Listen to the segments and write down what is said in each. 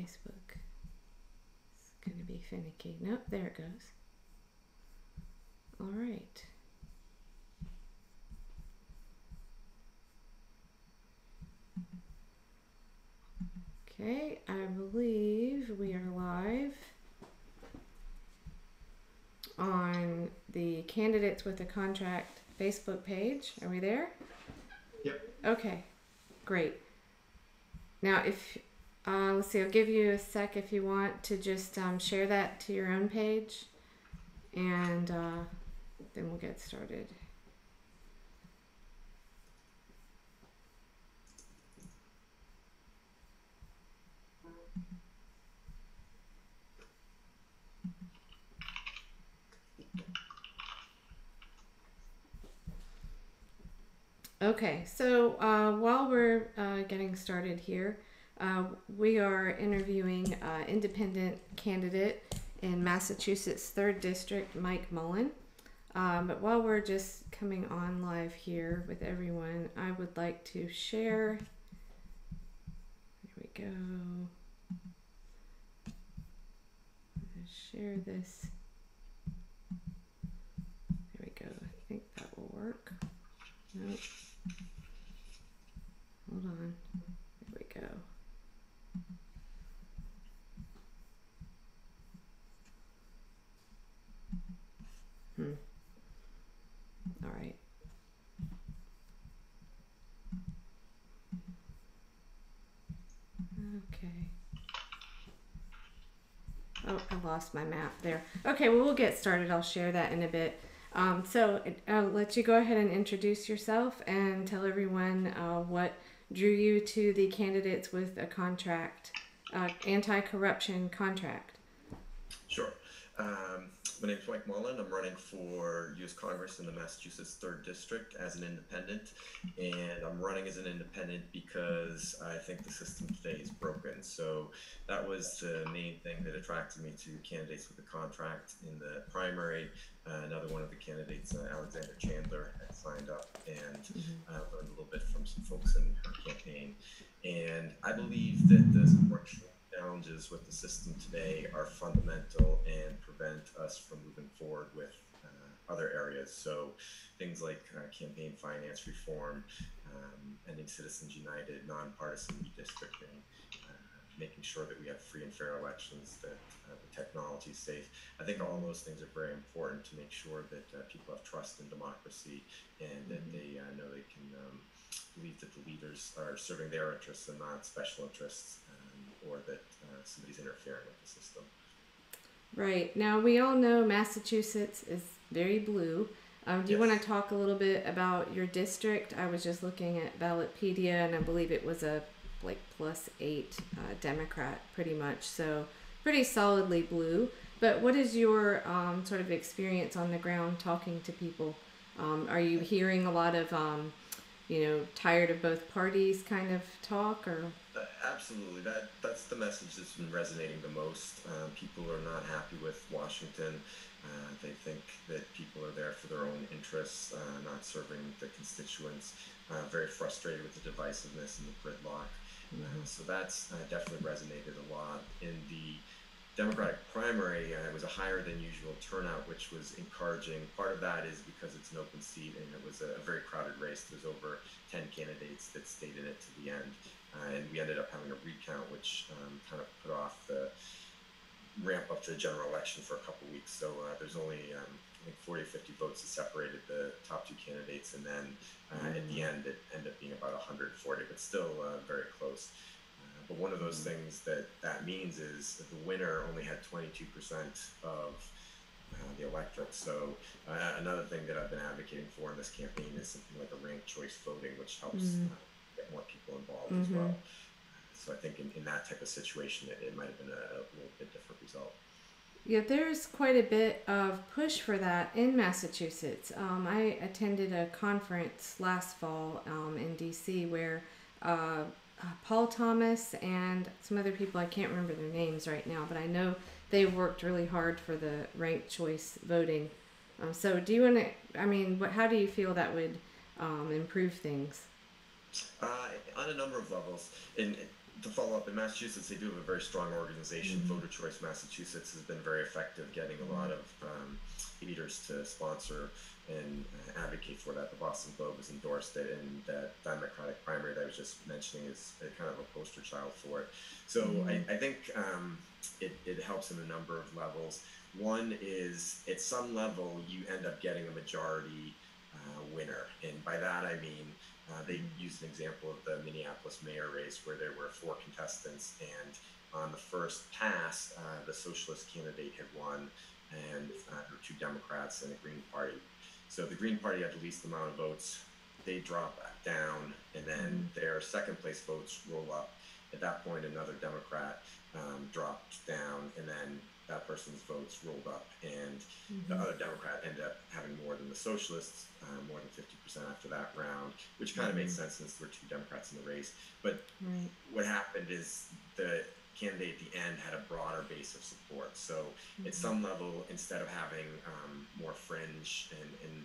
Facebook. It's going to be finicky. Nope, there it goes. All right. Okay, I believe we are live on the Candidates with a Contract Facebook page. Are we there? Yep. Okay, great. Now, if let's see, I'll give you a sec if you want to just share that to your own page, and then we'll get started. Okay, so while we're getting started here, we are interviewing independent candidate in Massachusetts 3rd District, Mike Mullen. But while we're just coming on live here with everyone, I would like to share. There we go. Share this. There we go. I think that will work. Nope. Hold on. There we go. All right. Okay. Oh, I lost my map there. Okay, well, we'll get started. I'll share that in a bit. So I'll let you go ahead and introduce yourself and tell everyone what drew you to the Candidates with a Contract, anti-corruption contract. Sure. My name is Mike Mullen. I'm running for U.S. Congress in the Massachusetts 3rd District as an independent, and I'm running as an independent because I think the system today is broken. So that was the main thing that attracted me to Candidates with a Contract in the primary. Another one of the candidates, Alexander Chandler, had signed up and learned a little bit from some folks in her campaign. And I believe that the structural challenges with the system today are fundamental and prevent us from moving forward with other areas. So things like campaign finance reform, ending Citizens United, nonpartisan redistricting, making sure that we have free and fair elections, that the technology is safe. I think all those things are very important to make sure that people have trust in democracy and that they know they can believe that the leaders are serving their interests and not special interests, or that somebody's interfering with the system. Right. Now, we all know Massachusetts is very blue. Do you Yes. want to talk a little bit about your district? I was just looking at Ballotpedia, and I believe it was a +8 Democrat, pretty much. So pretty solidly blue. But what is your sort of experience on the ground talking to people? Are you hearing a lot of, tired of both parties kind of talk, or? Absolutely. That's the message that's been resonating the most. People are not happy with Washington. They think that people are there for their own interests, not serving the constituents. Very frustrated with the divisiveness and the gridlock. So that's definitely resonated a lot. In the Democratic primary, it was a higher than usual turnout, which was encouraging. Part of that is because it's an open seat and it was a very crowded race. There's over 10 candidates that stayed in it to the end. And we ended up having a recount, which kind of put off the ramp up to the general election for a couple weeks. So there's only, I think, 40 or 50 votes that separated the top two candidates. And then at the end, it ended up being about 140, but still very close. But one of those things that means is that the winner only had 22% of the electorate. So another thing that I've been advocating for in this campaign is something like a ranked choice voting, which helps get more people involved as well. So I think in that type of situation, it might have been a little bit different result. Yeah, there's quite a bit of push for that in Massachusetts. I attended a conference last fall in DC where Paul Thomas and some other people, I can't remember their names right now, but I know they worked really hard for the ranked choice voting. So do you want to, how do you feel that would improve things? On a number of levels. to follow up, in Massachusetts, they do have a very strong organization. Mm-hmm. Voter Choice Massachusetts has been very effective getting a lot of leaders to sponsor and advocate for that. The Boston Globe has endorsed it, and that Democratic primary that I was just mentioning is a kind of a poster child for it. So Mm-hmm. I think it helps in a number of levels. One is at some level you end up getting a majority winner, and by that I mean they used an example of the Minneapolis mayor race where there were 4 contestants, and on the first pass, the socialist candidate had won, and there were 2 Democrats and a Green Party. So the Green Party had the least amount of votes. They drop down, and then their second place votes roll up. At that point, another Democrat dropped down, and then that person's votes rolled up, and the Mm-hmm. other Democrat ended up having more than the socialists, more than 50% after that round, which kind of made Mm-hmm. sense since there were 2 Democrats in the race. But Right. what happened is the candidate at the end had a broader base of support. So at Mm-hmm. some level, instead of having more fringe and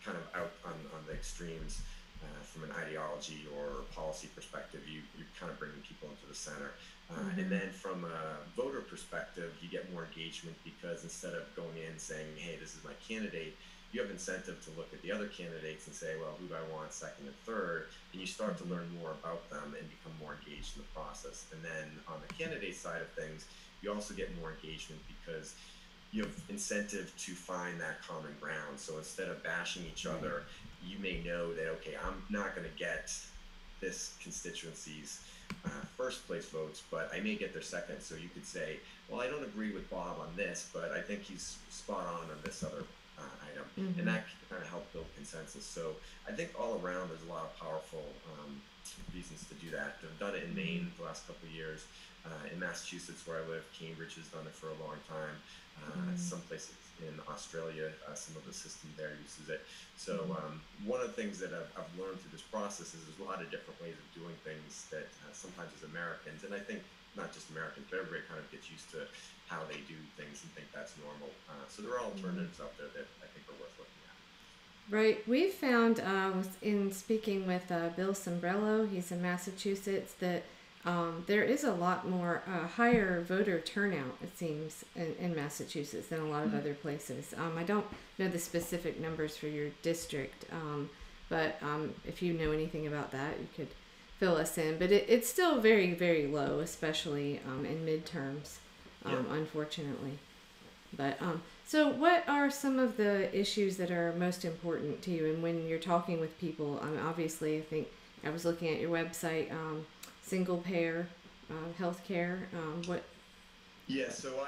kind of out on the extremes from an ideology or policy perspective, you're kind of bringing people into the center. And Mm-hmm. then from a voter perspective, you get more engagement because instead of going in saying, hey, this is my candidate, you have incentive to look at the other candidates and say, well, who do I want second and third? And you start to learn more about them and become more engaged in the process. And then on the candidate side of things, you also get more engagement because you have incentive to find that common ground. So instead of bashing each Right. other, you may know that, okay, I'm not going to get this constituency's first place votes, but I may get their second. So you could say, well, I don't agree with Bob on this, but I think he's spot on this other item. And Mm-hmm. that can kind of help build consensus. So I think all around there's a lot of powerful reasons to do that. I've done it in Mm-hmm. Maine the last couple of years. In Massachusetts, where I live, Cambridge has done it for a long time. Some places in Australia, some of the system there uses it. So Mm-hmm. one of the things that I've learned through this process is there's a lot of different ways of doing things that sometimes as Americans, and I think not just Americans, but everybody kind of gets used to how they do things and think that's normal. So there are Mm-hmm. alternatives out there that I think are worth looking at. Right. We found in speaking with Bill Sombrello, he's in Massachusetts, that there is a lot more higher voter turnout, it seems, in Massachusetts than a lot of other places. I don't know the specific numbers for your district, but if you know anything about that, you could fill us in. But it's still very, very low, especially in midterms, Yeah. unfortunately. But so, what are some of the issues that are most important to you? And when you're talking with people, obviously, I think I was looking at your website, single payer healthcare. What? Yeah, so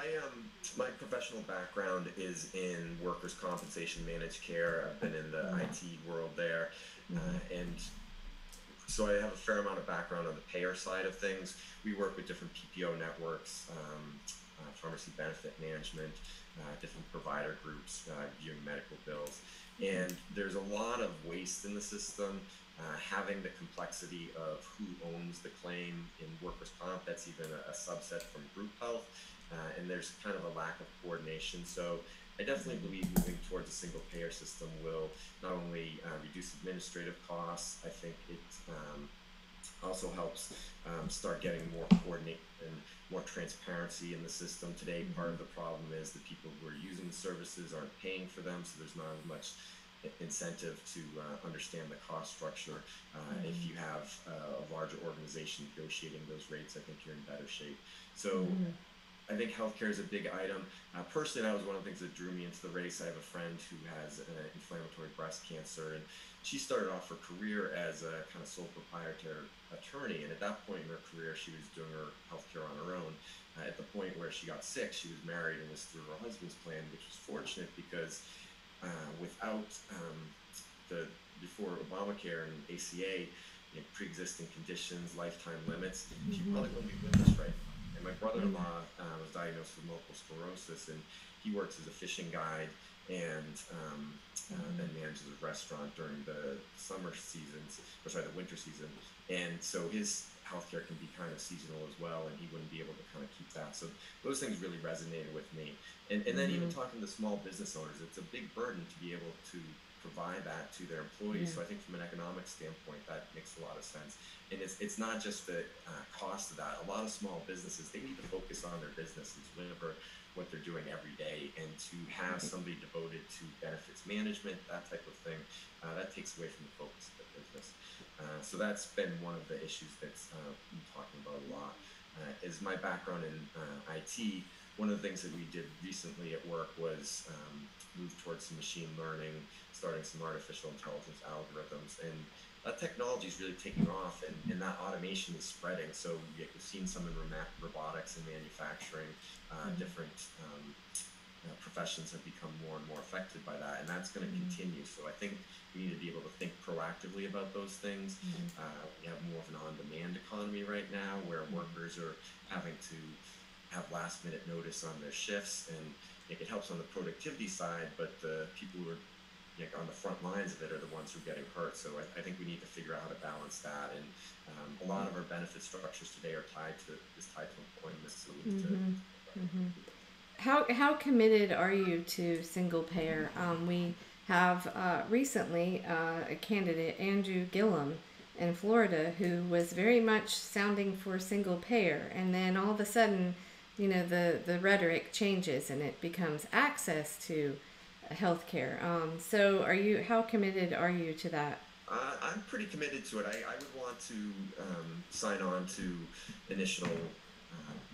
my professional background is in workers' compensation managed care. I've been in the IT world there, Mm-hmm. and so I have a fair amount of background on the payer side of things. We work with different PPO networks, pharmacy benefit management, different provider groups, viewing medical bills. And there's a lot of waste in the system. Having the complexity of who owns the claim in workers' comp, that's even a subset from group health. And there's kind of a lack of coordination. So I definitely believe moving towards a single payer system will not only reduce administrative costs, I think it also helps start getting more coordination and more transparency in the system. Today, part Mm-hmm. of the problem is the people who are using the services aren't paying for them, so there's not as much incentive to understand the cost structure. If Mm-hmm. you have a larger organization negotiating those rates, I think you're in better shape. So Mm-hmm. I think healthcare is a big item. Personally, that was one of the things that drew me into the race. I have a friend who has inflammatory breast cancer, and she started off her career as a kind of sole proprietor attorney. And at that point in her career, she was doing her healthcare on her own. At the point where she got sick, she was married and was through her husband's plan, which was fortunate because without the before Obamacare and ACA, pre-existing conditions, lifetime limits, she Mm-hmm. probably wouldn't be with us right now. And my brother-in-law was diagnosed with multiple sclerosis, and he works as a fishing guide and then manages a restaurant during the summer seasons, or sorry, the winter season. And so his healthcare can be kind of seasonal as well, and he wouldn't be able to kind of keep that. So those things really resonated with me. And then even Mm-hmm. talking to small business owners, it's a big burden to be able to provide that to their employees. So I think from an economic standpoint, that makes a lot of sense. And it's not just the cost of that. A lot of small businesses, they need to focus on their business and deliver what they're doing every day, and to have somebody devoted to benefits management, that type of thing, that takes away from the focus of the business. So that's been one of the issues that's been talking about a lot. Is my background in IT. One of the things that we did recently at work was move towards some machine learning, starting some artificial intelligence algorithms, and that technology is really taking off, and that automation is spreading. So we've seen some in robotics and manufacturing, different professions have become more and more affected by that, and that's going to continue. So I think we need to be able to think proactively about those things. We have more of an on-demand economy right now, where workers are having to have last-minute notice on their shifts, and it helps on the productivity side, but the people who are on the front lines of it are the ones who are getting hurt. So I think we need to figure out how to balance that. And a lot of our benefit structures today are tied to employment. So we need to. How committed are you to single payer? We have recently a candidate, Andrew Gillum, in Florida, who was very much sounding for single payer, and then all of a sudden, the rhetoric changes and it becomes access to healthcare. So how committed are you to that? I'm pretty committed to it. I would want to sign on to initial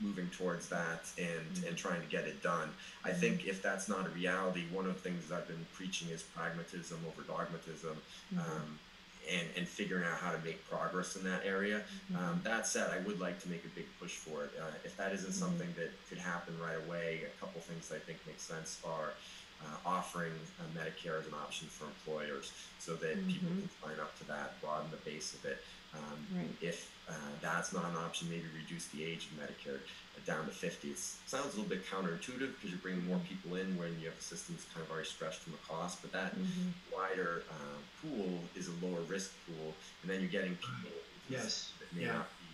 moving towards that, and trying to get it done. I think if that's not a reality, one of the things I've been preaching is pragmatism over dogmatism. And figuring out how to make progress in that area. That said, I would like to make a big push for it. If that isn't something that could happen right away, a couple things I think make sense are offering Medicare as an option for employers, so that people can sign up to that, broaden the base of it. If that's not an option, maybe reduce the age of Medicare down to 50. It sounds a little bit counterintuitive, because you're bringing more people in when you have a system that's kind of already stretched from a cost, but that wider pool is a lower risk pool, and then you're getting people that may not be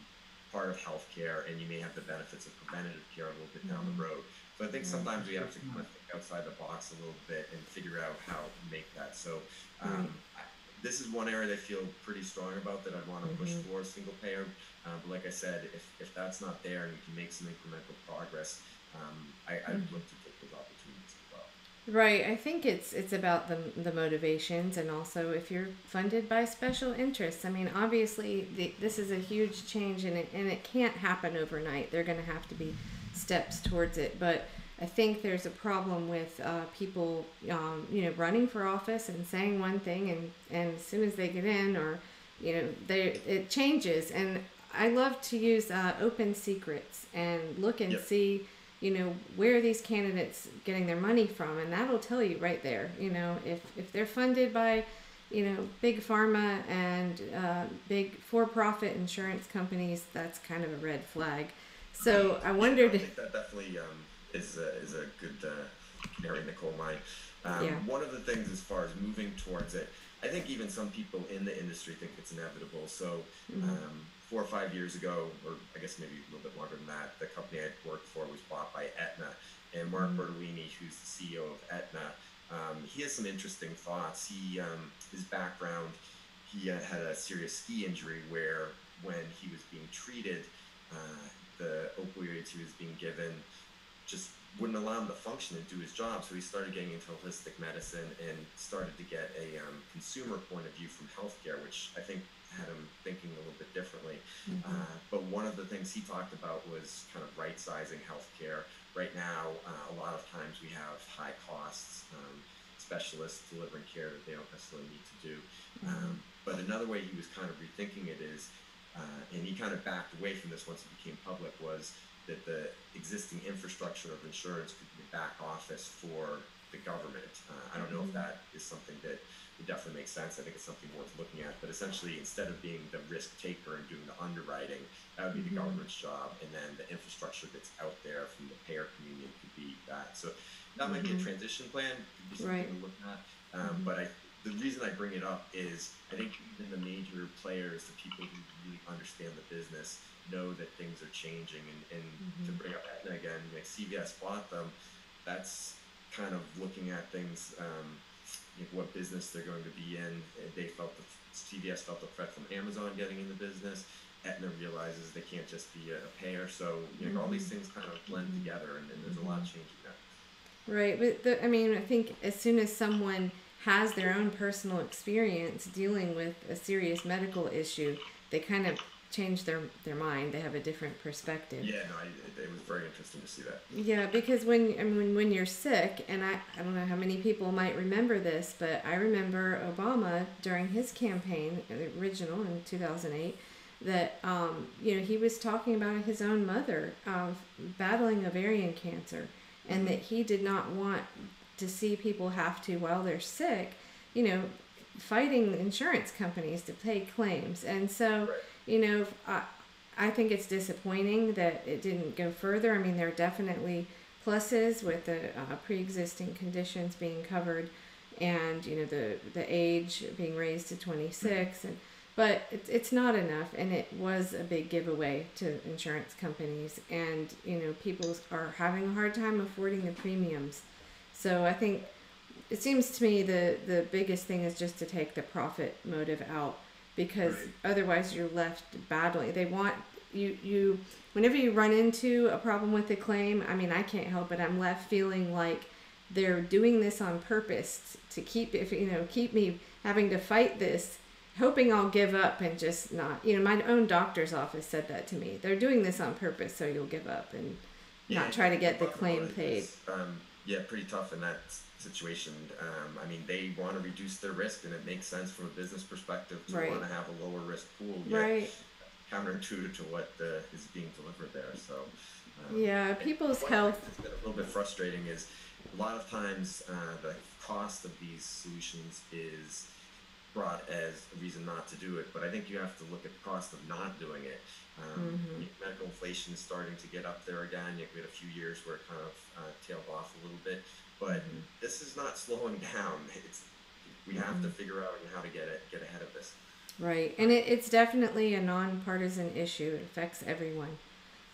part of healthcare, and you may have the benefits of preventative care a little bit down the road. So I think sometimes we have to kind of think outside the box a little bit and figure out how to make that. So this is one area that I feel pretty strong about, that I'd want to push for single payer. But like I said, if that's not there and we can make some incremental progress, I'd look to take those opportunities as well. Right. I think it's about the motivations, and also if you're funded by special interests. I mean, obviously this is a huge change, and it can't happen overnight. There are going to have to be steps towards it, but I think there's a problem with people, running for office and saying one thing, and as soon as they get in, or it changes. And I love to use open secrets and look and see, where are these candidates getting their money from, and that'll tell you right there. If they're funded by big pharma and big for-profit insurance companies, that's kind of a red flag. So I wondered. I think that definitely is a good canary in the coal mine. One of the things, as far as moving towards it, I think even some people in the industry think it's inevitable. So 4 or 5 years ago, or I guess maybe a little bit longer than that, the company I worked for was bought by Aetna, and Mark Bertolini, who's the CEO of Aetna, he has some interesting thoughts. His background, he had a serious ski injury where, when he was being treated, the opioids he was being given just wouldn't allow him to function and do his job. So he started getting into holistic medicine and started to get a consumer point of view from healthcare, which I think had him thinking a little bit differently. But one of the things he talked about was kind of right-sizing healthcare. Right now, a lot of times we have high costs, specialists delivering care that they don't necessarily need to do. But another way he was kind of rethinking it is, and he kind of backed away from this once it became public, was that the existing infrastructure of insurance could be a back office for the government. I don't know if that is something that would definitely make sense. I think it's something worth looking at. But essentially, instead of being the risk taker and doing the underwriting, that would be the government's job. And then the infrastructure that's out there from the payer community could be that. So that might be a transition plan, could be something to look at. But the reason I bring it up is, I think even the major players, the people who really understand the business, know that things are changing. And to bring up Aetna again, like CVS bought them, that's kind of looking at things what business they're going to be in. They felt CVS felt the threat from Amazon getting in the business. Aetna realizes they can't just be a payer. So all these things kind of blend together, and there's a lot changing there. Right, but I mean, I think as soon as someone has their own personal experience dealing with a serious medical issue, they kind of change their mind. They have a different perspective. Yeah, no, it was very interesting to see that. Yeah, because when you're sick, and I don't know how many people might remember this, but I remember Obama during his campaign, the original in 2008, that he was talking about his own mother battling ovarian cancer, and that he did not want to see people have to, while they're sick, fighting insurance companies to pay claims. And so, Right. I think it's disappointing that it didn't go further. I mean, there are definitely pluses with the pre-existing conditions being covered, and the age being raised to 26, but it's not enough, and it was a big giveaway to insurance companies, and people are having a hard time affording the premiums. So I think it seems to me the biggest thing is just to take the profit motive out, because Right. otherwise you're left battling. They want you whenever you run into a problem with the claim, I mean, I can't help it, I'm left feeling like they're doing this on purpose to keep me having to fight this, hoping I'll give up and just not. My own doctor's office said that to me. They're doing this on purpose so you'll give up and Yeah, not try to get the bottom claim line paid. is, yeah, pretty tough in that situation. I mean, they want to reduce their risk, and it makes sense from a business perspective to Right. want to have a lower risk pool. Yet Right. counterintuitive to what is being delivered there. So, Yeah, people's one thing health. that's been a little bit frustrating is a lot of times the cost of these solutions is brought as a reason not to do it, but I think you have to look at the cost of not doing it. Medical inflation is starting to get up there again. We had a few years where it kind of tailed off a little bit, but this is not slowing down. We have to figure out how to get ahead of this. Right, and it's definitely a nonpartisan issue. It affects everyone.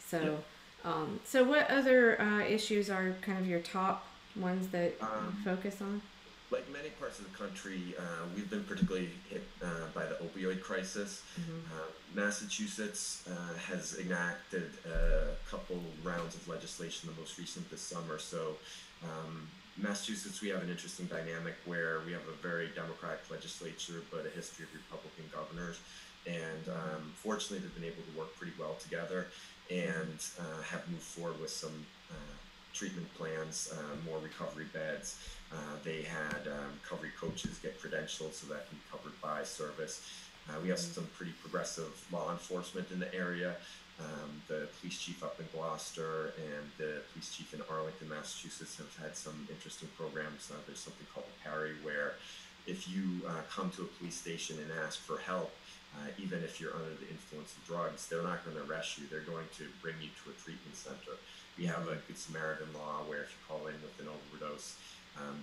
So, Yep. so what other issues are kind of your top ones that you Um, focus on? like many parts of the country, we've been particularly hit by the opioid crisis. Massachusetts has enacted a couple rounds of legislation, the most recent this summer. So, Massachusetts, we have an interesting dynamic where we have a very Democratic legislature, but a history of Republican governors. And fortunately, they've been able to work pretty well together and have moved forward with some treatment plans, more recovery beds. They had recovery coaches get credentialed so that can be covered by service. We have some pretty progressive law enforcement in the area. The police chief up in Gloucester and the police chief in Arlington, Massachusetts have had some interesting programs. There's something called the Parry, where if you come to a police station and ask for help, even if you're under the influence of drugs, they're not going to arrest you. They're going to bring you to a treatment center. We have a Good Samaritan law where if you call in with an overdose,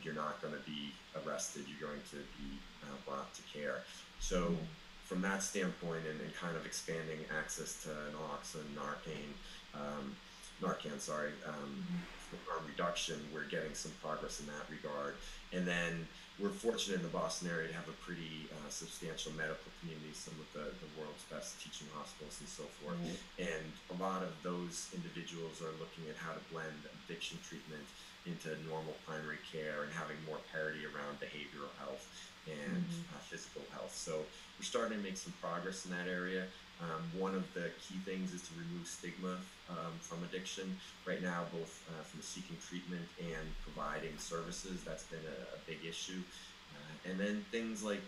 you're not going to be arrested. You're going to be brought to care. So, from that standpoint, and kind of expanding access to naloxone, Narcan, sorry, harm reduction, we're getting some progress in that regard. And then we're fortunate in the Boston area to have a pretty substantial medical community, some of the world's best teaching hospitals and so forth. And a lot of those individuals are looking at how to blend addiction treatment into normal primary care and having more parity around behavioral health and physical health. So we're starting to make some progress in that area. One of the key things is to remove stigma from addiction. Right now, both from seeking treatment and providing services, that's been a big issue. And then things like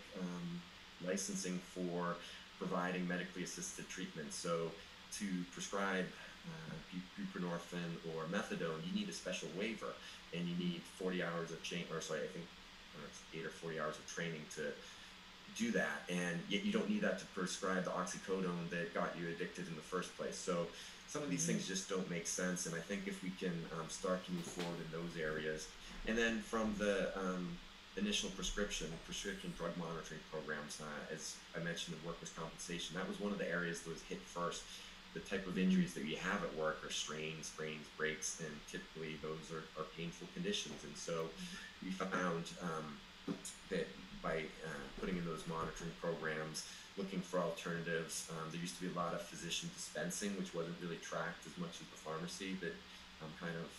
licensing for providing medically assisted treatment. So to prescribe buprenorphine or methadone, you need a special waiver, and you need 40 hours of I think it's 8 or 40 hours of training to do that, and yet you don't need that to prescribe the oxycodone that got you addicted in the first place. So some of these things just don't make sense, and I think if we can start to move forward in those areas, and then from the initial prescription drug monitoring programs, as I mentioned, the workers' compensation, that was one of the areas that was hit first. The type of injuries that you have at work are strains, sprains, breaks, and typically those are painful conditions. And so we found that by putting in those monitoring programs, looking for alternatives. There used to be a lot of physician dispensing, which wasn't really tracked as much as the pharmacy, that kind of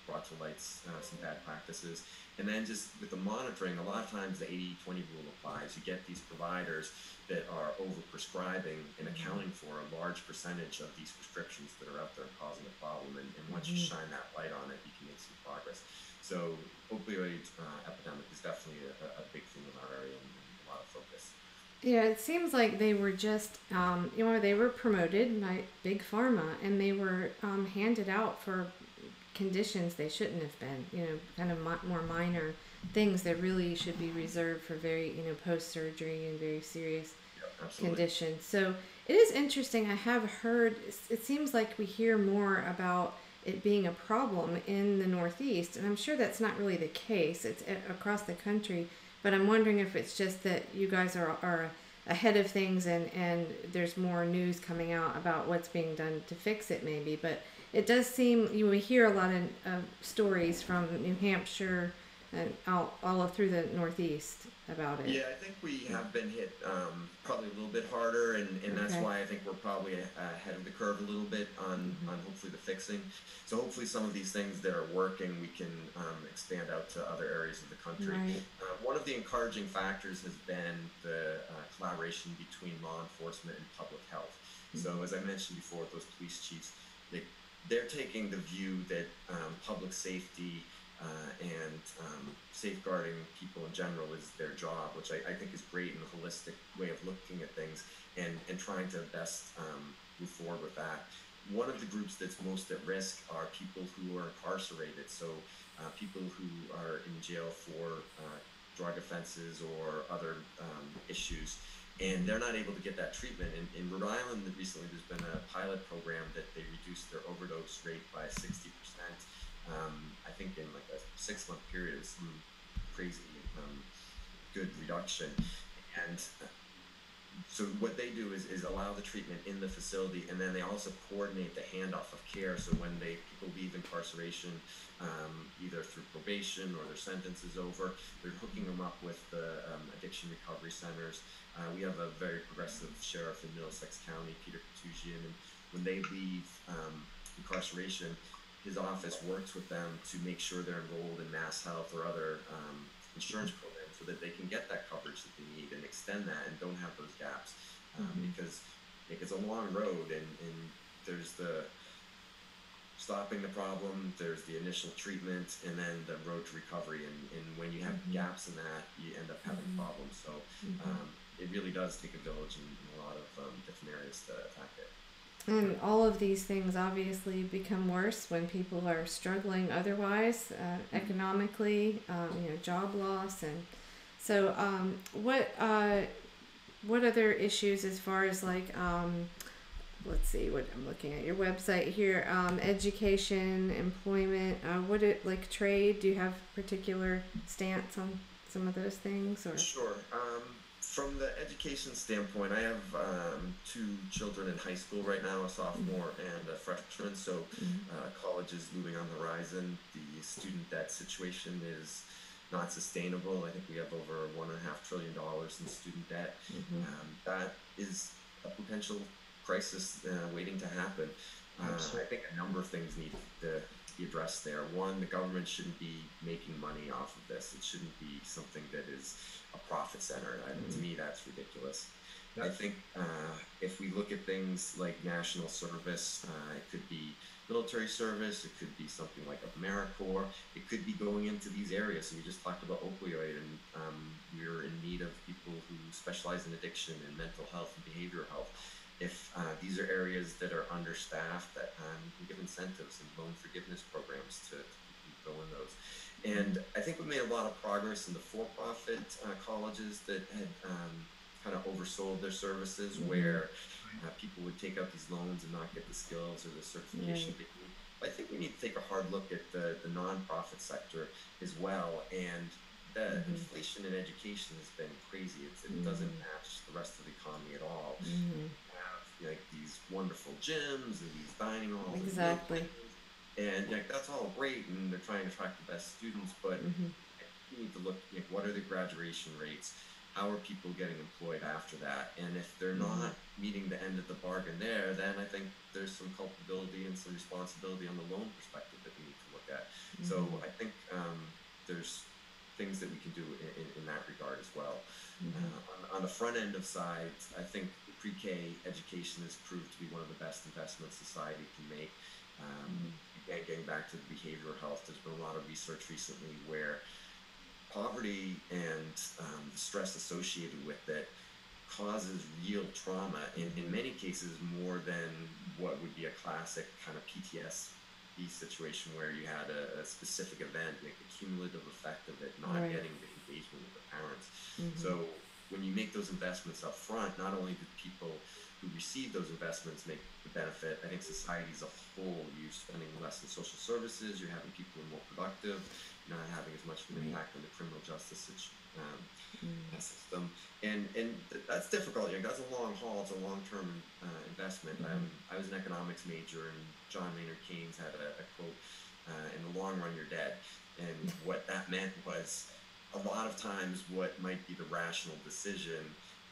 brought to light some bad practices. And then just with the monitoring, a lot of times the 80-20 rule applies. You get these providers that are over-prescribing and accounting for a large percentage of these prescriptions that are out there causing a problem. And once you Hmm. shine that light on it, you can make some progress. So opioid epidemic is definitely a big thing in our area and a lot of focus. Yeah, it seems like they were just, they were promoted by big pharma, and they were handed out for conditions they shouldn't have been. Kind of more minor things that really should be reserved for very, post surgery and very serious Yep, absolutely. conditions. So it is interesting. I have heard. It seems like we hear more about it being a problem in the Northeast, and I'm sure that's not really the case. It's across the country, but I'm wondering if it's just that you guys are ahead of things, and there's more news coming out about what's being done to fix it, maybe. But it does seem we hear a lot of stories from New Hampshire and all through the Northeast about it. Yeah, I think we have been hit probably a little bit harder, and that's Okay. why I think we're probably ahead of the curve a little bit on hopefully the fixing. So hopefully some of these things that are working, we can expand out to other areas of the country. Right. One of the encouraging factors has been the collaboration between law enforcement and public health. So as I mentioned before, with those police chiefs, they they're taking the view that public safety and safeguarding people in general is their job, which I think is great and a holistic way of looking at things and trying to best move forward with that. One of the groups that's most at risk are people who are incarcerated, so people who are in jail for drug offenses or other issues. And they're not able to get that treatment. In Rhode Island, recently there's been a pilot program that they reduced their overdose rate by 60%. I think in like a 6 month period, it was some crazy good reduction. And so what they do is allow the treatment in the facility, and then they also coordinate the handoff of care. So when people leave incarceration, either through probation or their sentence is over, they're hooking them up with the addiction recovery centers. We have a very progressive sheriff in Middlesex County, Peter Katusian, and when they leave incarceration, his office works with them to make sure they're enrolled in Mass Health or other insurance programs so that they can get that coverage that they need and extend that and don't have those gaps. Mm-hmm. Because it's a long road, and there's the stopping the problem, there's the initial treatment, and then the road to recovery. And when you have Mm-hmm. gaps in that, you end up having problems. So Mm-hmm. um, it really does take a village in a lot of different areas to attack it. And all of these things obviously become worse when people are struggling otherwise, economically, job loss, and so what other issues as far as like let's see what I'm looking at your website here, education, employment, what it like trade? Do you have particular stance on some of those things or? Sure. From the education standpoint, I have two children in high school right now, a sophomore and a freshman. So college is moving on the horizon. The student debt situation is not sustainable. I think we have over $1.5 trillion in student debt. Mm-hmm. That is a potential crisis waiting to happen. I think a number of things need to be addressed there. One, the government shouldn't be making money off of this. It shouldn't be something that is a profit center. To me, that's ridiculous. I think if we look at things like national service, it could be military service, it could be something like AmeriCorps, it could be going into these areas. So we just talked about opioid, and we're in need of people who specialize in addiction and mental health and behavioral health. If these are areas that are understaffed, that we can give incentives and loan forgiveness programs to people who go in those. And I think we made a lot of progress in the for-profit colleges that had kind of oversold their services, Mm-hmm. where people would take out these loans and not get the skills or the certification Right. they need. I think we need to take a hard look at the nonprofit sector as well. And the Mm-hmm. inflation in education has been crazy. It doesn't Mm-hmm. match the rest of the economy at all. Mm-hmm. Have like these wonderful gyms and these dining halls and meal Exactly. plans, and like that's all great, and they're trying to attract the best students, but Mm-hmm. you need to look, what are the graduation rates? How are people getting employed after that? And if they're Mm-hmm. not meeting the end of the bargain there, then I think there's some culpability and some responsibility on the loan perspective that we need to look at. So Mm-hmm. I think there's things that we can do in that regard as well. Mm-hmm. On the front end of sides, I think pre-K education has proved to be one of the best investments society can make. Um, Again, getting back to the behavioral health, there's been a lot of research recently where poverty and the stress associated with it causes real trauma in many cases more than what would be a classic kind of PTSD situation where you had a specific event, like the cumulative effect of it not Right. getting the engagement with the parents. Mm-hmm. So when you make those investments up front, not only do people who receive those investments make the benefit, I think society as a whole, you're spending less in social services, you're having people who are more productive, not having as much of an Right. impact on the criminal justice Mm-hmm. system, and that's difficult. That's a long haul. It's a long term investment. Mm-hmm. I was an economics major, and John Maynard Keynes had a quote: "In the long run, you're dead." And what that meant was, a lot of times, what might be the rational decision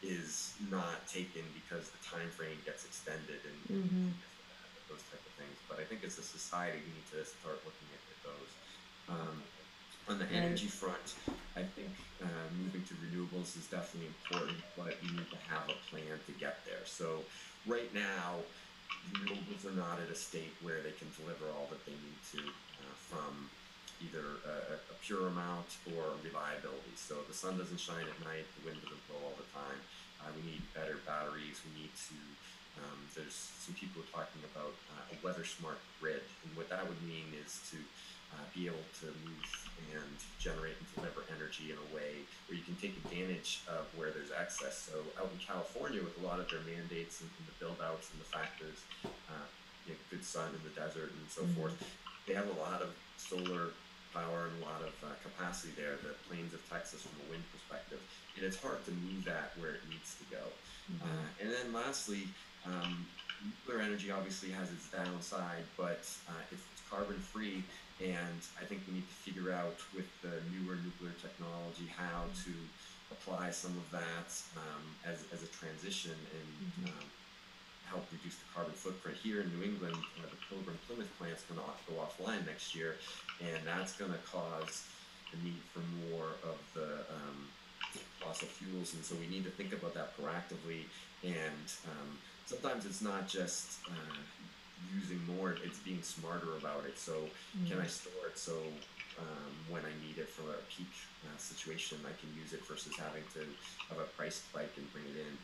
is not taken because the time frame gets extended, and Mm-hmm. who gets the benefit, those type of things. But I think as a society, we need to start looking at those. Um, on the Right. energy front, I think moving to renewables is definitely important, but you need to have a plan to get there. So right now, renewables are not at a state where they can deliver all that they need to from either a pure amount or reliability. So the sun doesn't shine at night, the wind doesn't blow all the time. We need better batteries. We need to there's some people talking about a weather smart grid, and what that would mean is to be able to move and generate and deliver energy in a way where you can take advantage of where there's excess. So out in California, with a lot of their mandates and the build outs and the factors, good sun in the desert and so Mm-hmm. forth, they have a lot of solar power and a lot of capacity there, the plains of Texas from a wind perspective. And it's hard to move that where it needs to go. Mm-hmm. And then lastly, nuclear energy obviously has its downside, but it's carbon free. And I think we need to figure out with the newer nuclear technology how to apply some of that as a transition and help reduce the carbon footprint. Here in New England, the Pilgrim Plymouth plant's going to go offline next year, and that's going to cause the need for more of the fossil fuels. And so we need to think about that proactively. And sometimes it's not just using more, it's being smarter about it. So can I store it so when I need it for a peak situation, I can use it versus having to have a price spike and bring it in?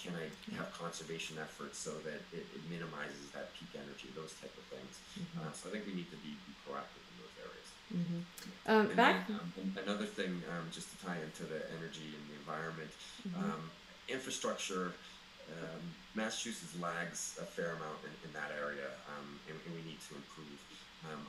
Can I have conservation efforts so that it minimizes that peak energy, those type of things? So I think we need to be proactive in those areas. Mm-hmm. And Back. then another thing, just to tie into the energy and the environment, Mm-hmm. infrastructure. Massachusetts lags a fair amount in that area, and we need to improve.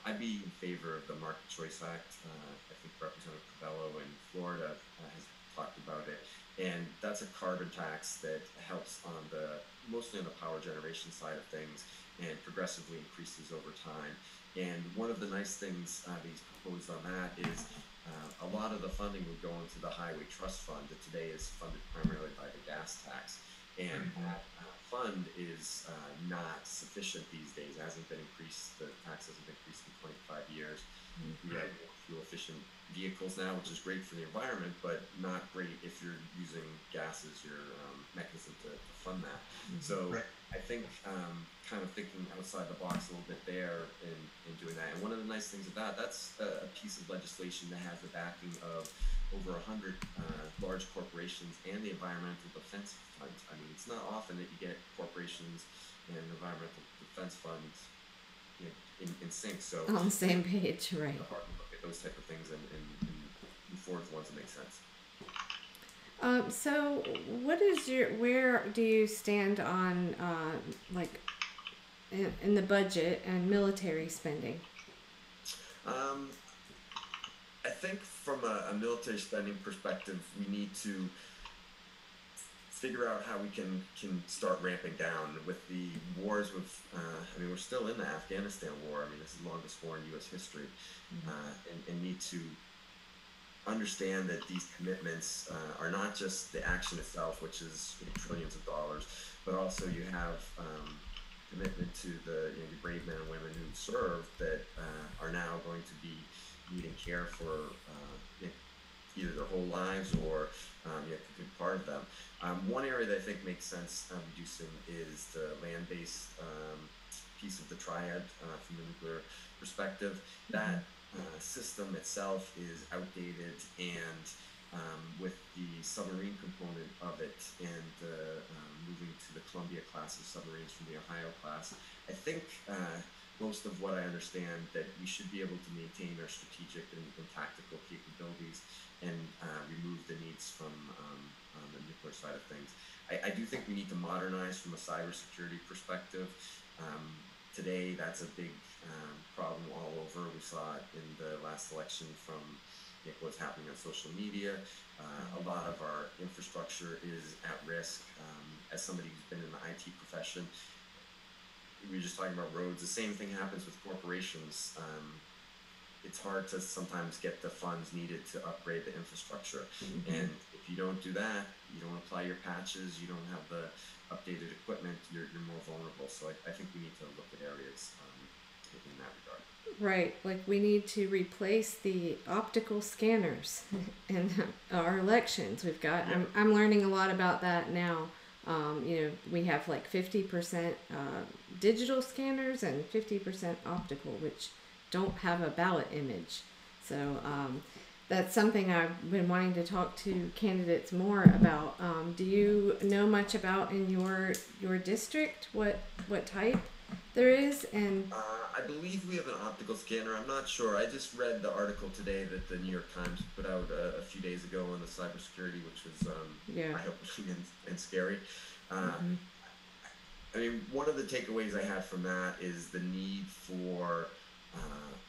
I'd be in favor of the Market Choice Act. I think Representative Cabello in Florida has talked about it, and that's a carbon tax that helps on mostly on the power generation side of things, and progressively increases over time. And one of the nice things that he's proposed on that is a lot of the funding would go into the Highway Trust Fund that today is funded primarily by the gas tax. And that fund is not sufficient these days. It hasn't been increased. The tax hasn't been increased in 25 years. We have more fuel efficient vehicles now, which is great for the environment, but not great if you're using gas as your mechanism to fund that. So I think kind of thinking outside the box a little bit there in doing that. And one of the nice things of that's a piece of legislation that has the backing of over 100 large corporations and the Environmental Defense Fund. I mean, it's not often that you get corporations and environmental defense funds in sync. So On the same page, right? hard to look at those type of things and move forward with ones that make sense. So what is where do you stand on like in the budget and military spending? Um, I think from a military spending perspective, we need to figure out how we can start ramping down with the wars with I mean, we're still in the Afghanistan war. I mean, this is the longest war in U.S. history, and need to understand that these commitments are not just the action itself, which is trillions of dollars, but also you have commitment to the brave men and women who served that are now going to be needing care for either their whole lives or a good part of them. One area that I think makes sense reducing is the land-based piece of the triad from the nuclear perspective. That system itself is outdated, and with the submarine component of it and moving to the Columbia class of submarines from the Ohio class, I think most of what I understand that we should be able to maintain our strategic and tactical capabilities and remove the needs from the nuclear side of things. I do think we need to modernize from a cybersecurity perspective. Today, that's a big problem all over. We saw it in the last election from what's happening on social media. A lot of our infrastructure is at risk. As somebody who's been in the IT profession, we were just talking about roads. The same thing happens with corporations. It's hard to sometimes get the funds needed to upgrade the infrastructure. And if you don't do that, you don't apply your patches, you don't have the updated equipment, you're more vulnerable. So I think we need to look at areas in that regard. Right, like we need to replace the optical scanners in our elections. We've got. I'm learning a lot about that now. We have like 50% digital scanners and 50% optical, which don't have a ballot image. So that's something I've been wanting to talk to candidates more about. Do you know much about in your district what type there is? And I believe we have an optical scanner. I'm not sure. I just read the article today that the New York Times put out a few days ago on the cybersecurity, which was eye-opening and scary. I mean, one of the takeaways I had from that is the need for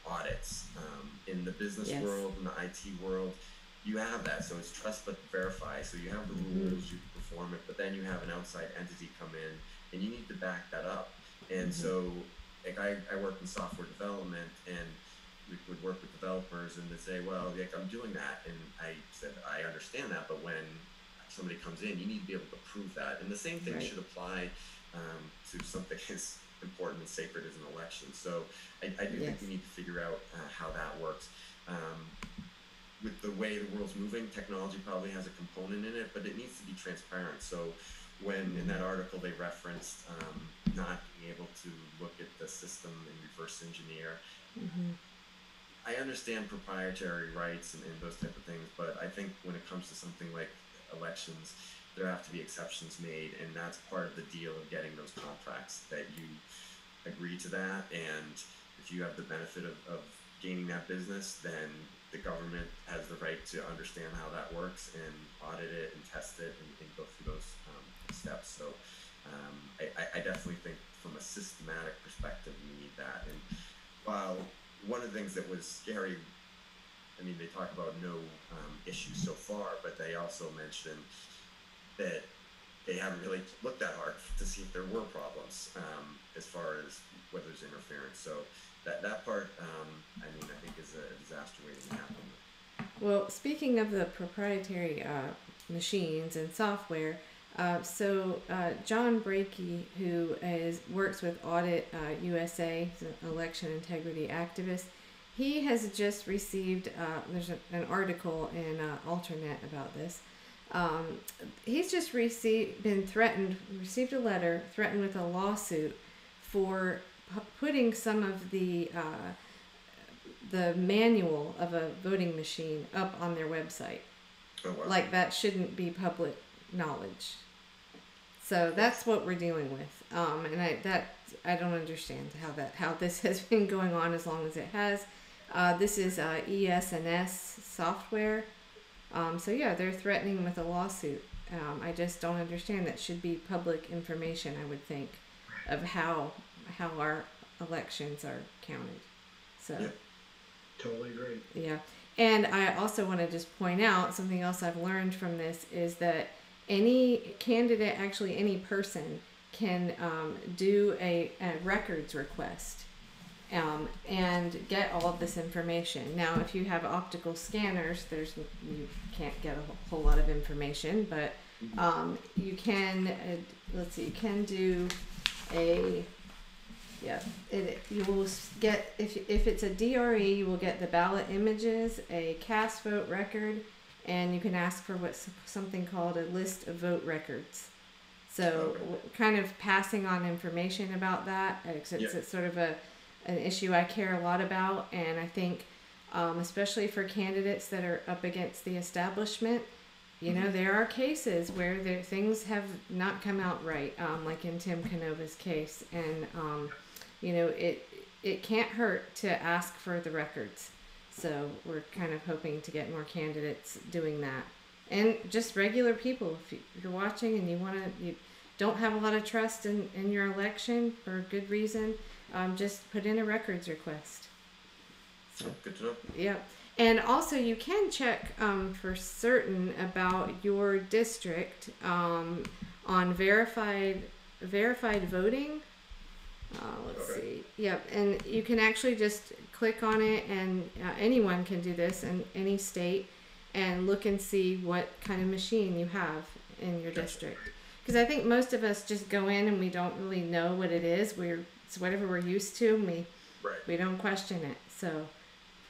audits in the business world, in the IT world. You have that, so it's trust but verify. So you have the rules, you perform it, but then you have an outside entity come in, and you need to back that up. And so, like I work in software development, and we would work with developers, and they say, well, like I'm doing that, and I said I understand that, but when somebody comes in, you need to be able to prove that. And the same thing should apply to something as important and sacred as an election. So I do think we need to figure out how that works. With the way the world's moving, technology probably has a component in it, but it needs to be transparent. So when in that article they referenced not being able to look at the system and reverse engineer, I understand proprietary rights and those type of things, but I think when it comes to something like elections, there have to be exceptions made, and that's part of the deal of getting those contracts, that you agree to that, and if you have the benefit of gaining that business, then the government has the right to understand how that works and audit it and test it and go through those steps. So I definitely think from a systematic perspective we need that. And while one of the things that was scary, I mean, they talk about no issues so far, but they also mentioned that they haven't really looked that hard to see if there were problems as far as whether there's interference. So that part, I think is a disaster waiting to happen. Well, speaking of the proprietary machines and software, John Breaky, who works with Audit USA, he's an election integrity activist, he has just received, there's an article in Alternet about this. He's just received a letter threatened with a lawsuit for putting some of the manual of a voting machine up on their website. Oh, wow. Like that shouldn't be public knowledge. So that's what we're dealing with. And I don't understand how this has been going on as long as it has. This is ES&S software. So yeah, they're threatening with a lawsuit. I just don't understand. That should be public information, I would think, of how our elections are counted. So yeah, totally agree. Yeah. And I also want to just point out something else I've learned from this is that any candidate, actually any person, can do a records request. and get all of this information. Now, if you have optical scanners, you can't get a whole lot of information, but you can. Let's see, you can do a. Yeah, you will get if it's a DRE, you will get the ballot images, a cast vote record, and you can ask for what's something called a list of vote records. So, kind of passing on information about that. It's sort of an issue I care a lot about, and I think, especially for candidates that are up against the establishment, you know, there are cases where things have not come out right, like in Tim Canova's case, and you know, it can't hurt to ask for the records. So we're kind of hoping to get more candidates doing that. And just regular people, if you're watching and you don't have a lot of trust in your election for a good reason, just put in a records request. So, good to know. Yeah. And also you can check for certain about your district on verified voting. Let's see. Yep. And you can actually just click on it, and anyone can do this in any state, and look and see what kind of machine you have in your district. Because I think most of us just go in and we don't really know what it is. It's whatever we're used to, and we don't question it. So,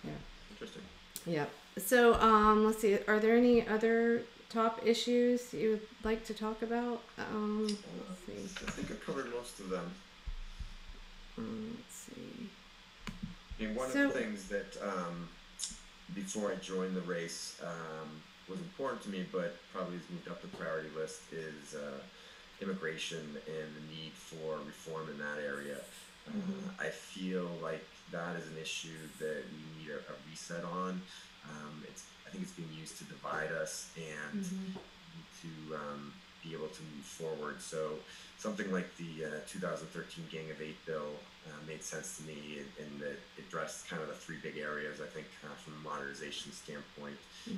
yeah. Interesting. Yep. So, let's see. Are there any other top issues you would like to talk about? Let's see. I think I covered most of them. Let's see. I mean, one of the things that before I joined the race was important to me, but probably has moved up the priority list, is immigration and the need for reform in that area. I feel like that is an issue that we need a reset on. I think it's being used to divide us and to be able to move forward. So something like the 2013 Gang of Eight bill made sense to me, in that it addressed kind of the three big areas, I think, from a modernization standpoint, to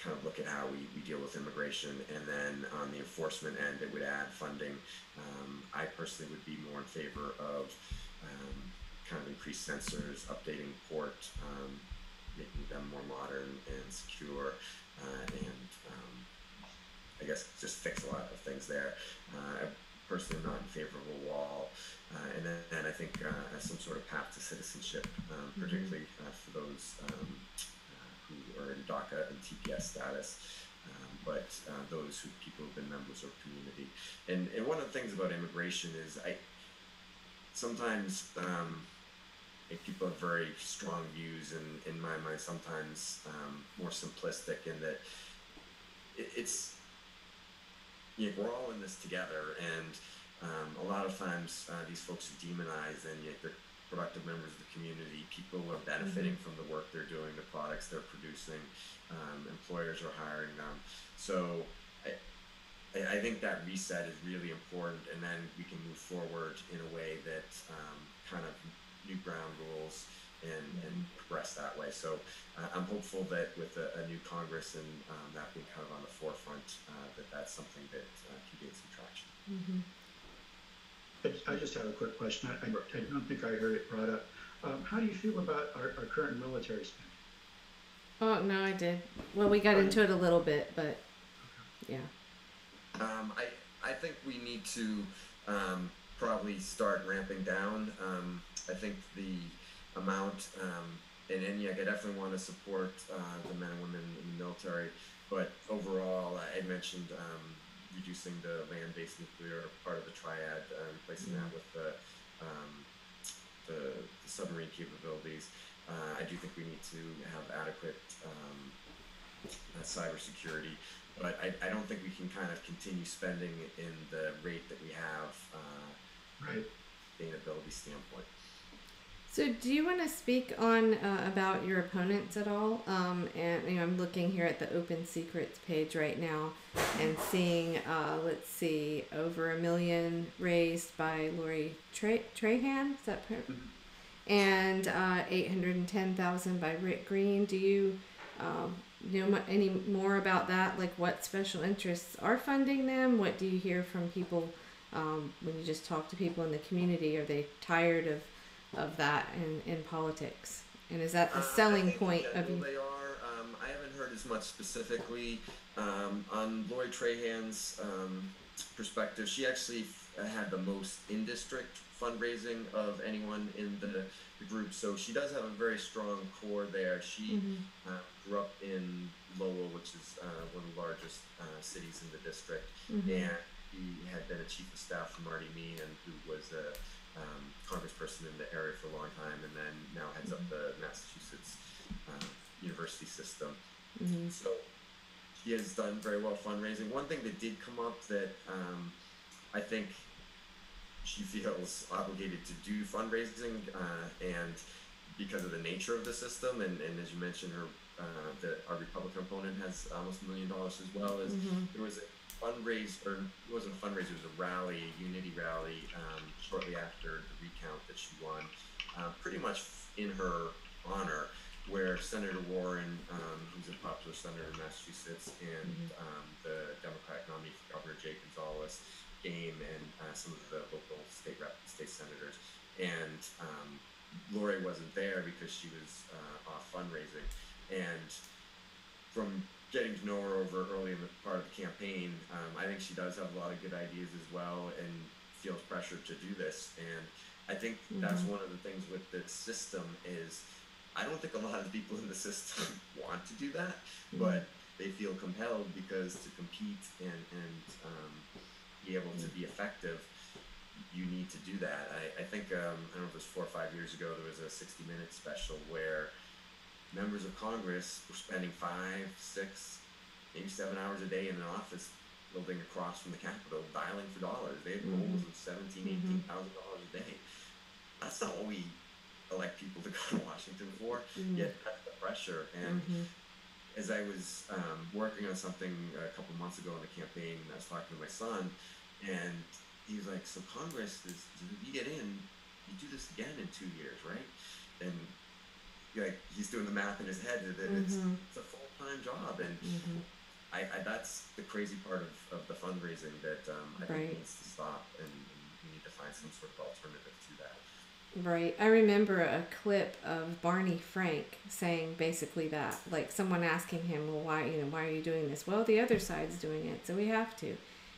kind of look at how we deal with immigration, and then on the enforcement end, it would add funding. I personally would be more in favor of kind of increased sensors, updating port, making them more modern and secure, and I guess just fix a lot of things there. I personally am not in favor of a wall, and then I think some sort of path to citizenship, particularly for those who are in DACA and TPS status, but those people who've been members of community. And one of the things about immigration is sometimes people have very strong views, and in my mind sometimes more simplistic, in that it's, we're all in this together, and a lot of times these folks are demonized, and yet they're productive members of the community. People are benefiting from the work they're doing, the products they're producing, employers are hiring them. So I think that reset is really important, and then we can move forward in a way that kind of new ground rules and progress that way. So I'm hopeful that with a new Congress and that being kind of on the forefront, that's something that can gain some traction. I just have a quick question. I don't think I heard it brought up. How do you feel about our current military spending? Oh, no, I did. Well, we got into it a little bit, but yeah. I think we need to probably start ramping down. I think the amount, and I definitely want to support the men and women in the military, but overall, I mentioned reducing the land-based nuclear part of the triad, replacing that with the submarine capabilities. I do think we need to have adequate cybersecurity, but I don't think we can kind of continue spending in the rate that we have sustainability standpoint. So do you want to speak on about your opponents at all? And I'm looking here at the Open Secrets page right now and seeing, let's see, over $1 million raised by Lori Trahan, is that correct? And $810,000 by Rick Green. Do you know any more about that? Like what special interests are funding them? What do you hear from people when you just talk to people in the community? Are they tired of that in politics? And is that a selling I think point in of general you? they are. I haven't heard as much specifically on Lori Trahan's perspective. She actually had the most in-district fundraising of anyone in the group, so she does have a very strong core there. She Mm-hmm. grew up in Lowell, which is one of the largest cities in the district, Mm-hmm. and he had been a chief of staff for Marty Meehan, who was a congressperson in the area for a long time, and then now heads up the Massachusetts uh, university system. Mm-hmm. So he has done very well fundraising. One thing that did come up that I think she feels obligated to do fundraising, and because of the nature of the system, and as you mentioned, our Republican opponent has almost $1 million as well. As Mm-hmm. there was a fundraiser, or it wasn't a fundraiser, it was a rally, a unity rally, shortly after the recount that she won, pretty much in her honor, where Senator Warren, who's a popular senator in Massachusetts, and Mm-hmm. the Democratic nominee for Governor Jay Gonzalez came, and some of the local state senators, and Lori wasn't there because she was off fundraising. And from getting to know her over early in the part of the campaign, I think she does have a lot of good ideas as well, and feels pressured to do this. And I think that's Mm-hmm. one of the things with the system is I don't think a lot of the people in the system want to do that, Mm-hmm. but they feel compelled because to compete and be able to be effective, you need to do that. I think I don't know if it was 4 or 5 years ago, there was a 60-minute special where members of Congress were spending 5, 6, maybe 7 hours a day in an office building across from the Capitol, dialing for dollars. They had Mm-hmm. goals of $17,000, Mm-hmm. $18,000 a day. That's not what we elect people to go to Washington for. Mm-hmm. Yet that's the pressure. And Mm-hmm. as I was working on something a couple months ago in the campaign, I was talking to my son, and he was like, "So Congress is, you get in, you do this again in 2 years, right?" And like he's doing the math in his head that Mm-hmm. it's a full-time job, and Mm-hmm. I that's the crazy part of the fundraising that I think Right. needs to stop, and we need to find some sort of alternative to that. Right. I remember a clip of Barney Frank saying basically that, like someone asking him, "Well, why are you doing this?" Well, the other side's doing it, so we have to.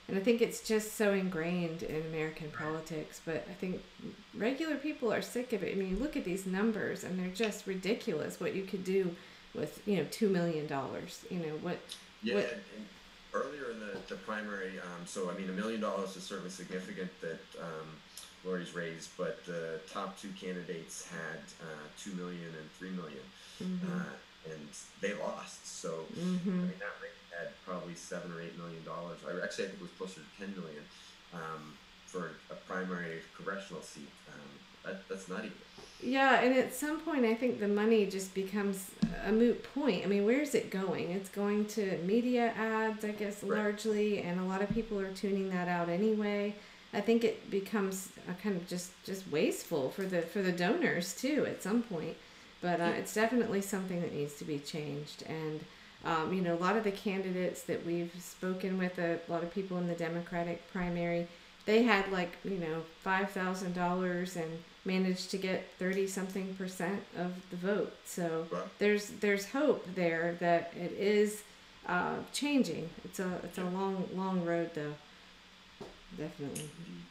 And I think it's just so ingrained in American Right. politics, but I think regular people are sick of it. I mean, you look at these numbers and they're just ridiculous what you could do with, $2 million. Yeah, What and earlier in the primary, so I mean, $1 million is certainly significant that Lori's raised, but the top two candidates had 2 million and 3 million, mhm. and they lost. So I Mhm. mean, that rate had probably $7 or $8 million. Actually, I think it was closer to 10 million for a primary congressional seat. That's not even. Yeah, and at some point, I think the money just becomes a moot point. I mean, where's it going? It's going to media ads, I guess, Right. largely, and a lot of people are tuning that out anyway. I think it becomes a kind of just wasteful for the donors too at some point. But Yeah. it's definitely something that needs to be changed. And a lot of the candidates that we've spoken with, a lot of people in the Democratic primary, they had like $5,000 and managed to get 30 something percent of the vote. So Well, there's hope there that it is changing. It's a yeah, long road though, definitely. indeed.